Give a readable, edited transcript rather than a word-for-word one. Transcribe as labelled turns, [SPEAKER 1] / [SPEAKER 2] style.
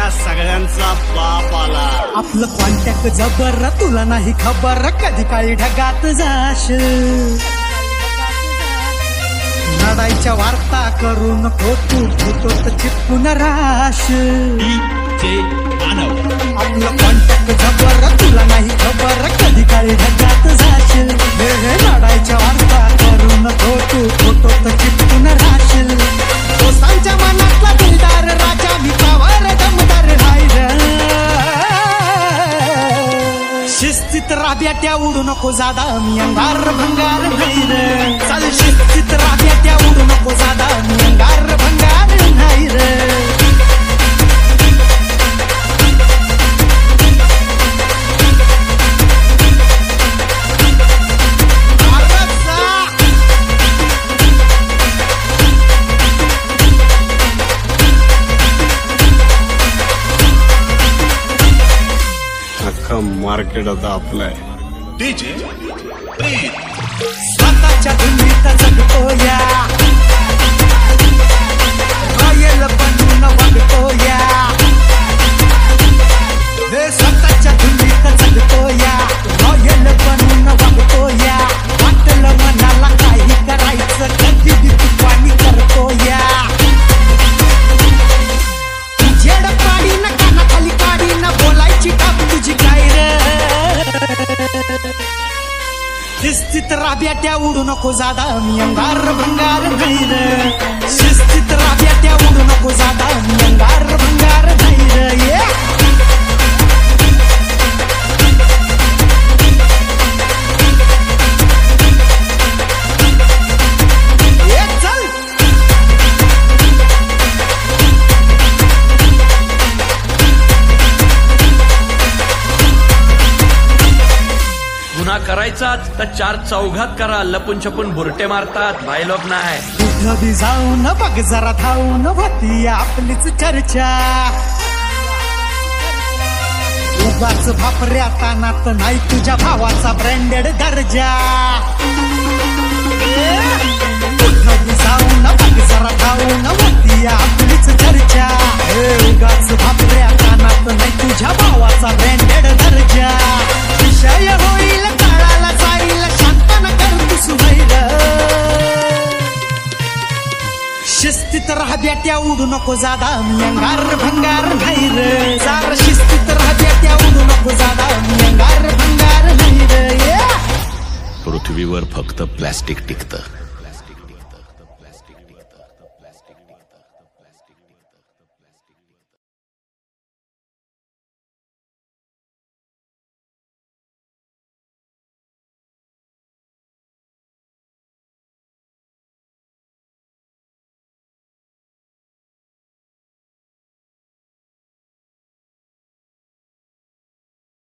[SPEAKER 1] आपल्या सगळ्यांचा बाप आला.
[SPEAKER 2] आपलं कॉन्टॅक्ट जबर, तुला नाही खबर कधी काळी ढगात जाशील. लढाईच्या वार्ता करू नको तू, फोटोत चिपकून राहशील. आपलं कॉन्टॅक्ट जबर, तुला नाही खबर कधी काळी ढगात जाशील. लढाईच्या वार्ता करू नको तू, फोटोत चिपकून राहशील. दोस्तांच्या मनातला दिलदार राजा मी पावर दमदार नाही रे. शिस्तीत राब्याट्या उडू नको जादा मी अंगार भंगार नाही रे. चाल शिस्तीत राब्याट्या उडू नको जादा मी अंगार भंगार नाही रे.
[SPEAKER 1] मार्केट आता आपलाय.
[SPEAKER 3] डीजे
[SPEAKER 2] स्वतःच्या धुंदीत जगतो या, रॉयल बनून वागतो या. हे स्वतःच्या धुंदीत जगतो या, रॉयल बनून वागतो या. वाटलं मनाला काही करायचं कधी बी तुफानी करतो या. जेड पाडी न कानाखाली काढी न बोलायची टाप तुझी काय रे. शिस्तीत राब्याट्या उडू नको जादा मी अंगार भंगार नाही रे. शिस्तीत राब्याट्या उडू नको जादा मी अंगार भंगार नाही रे.
[SPEAKER 4] गुन्हा करायचाच तर चार चौघात करा, लपून छपून बुरटे मारतात भाईलोक नाही.
[SPEAKER 2] कुठं बी जाऊन बघ जरा धावून होती आपलीच चर्चा. उगाच भापऱ्या तानात नाही तुझ्या भावाचा ब्रँडेड दर्जा. कुठं बी जाऊन बघ जरा धावून होती आपलीच चर्चा. उगाच भापऱ्या तानात नाही तुझ्या भावाचा ब्रँडेड दर्जा. विषय होईल काळाला जाईल शांतना कर तू सुहैल. शिस्तीत राब्याट्या उडू नको जादा मी अंगार भंगार नाही रे. सार शिस्तीत राब्याट्या उडू नको जादा मी अंगार भंगार नाही रे.
[SPEAKER 3] पृथ्वीवर फक्त प्लॅस्टिक टिकतं.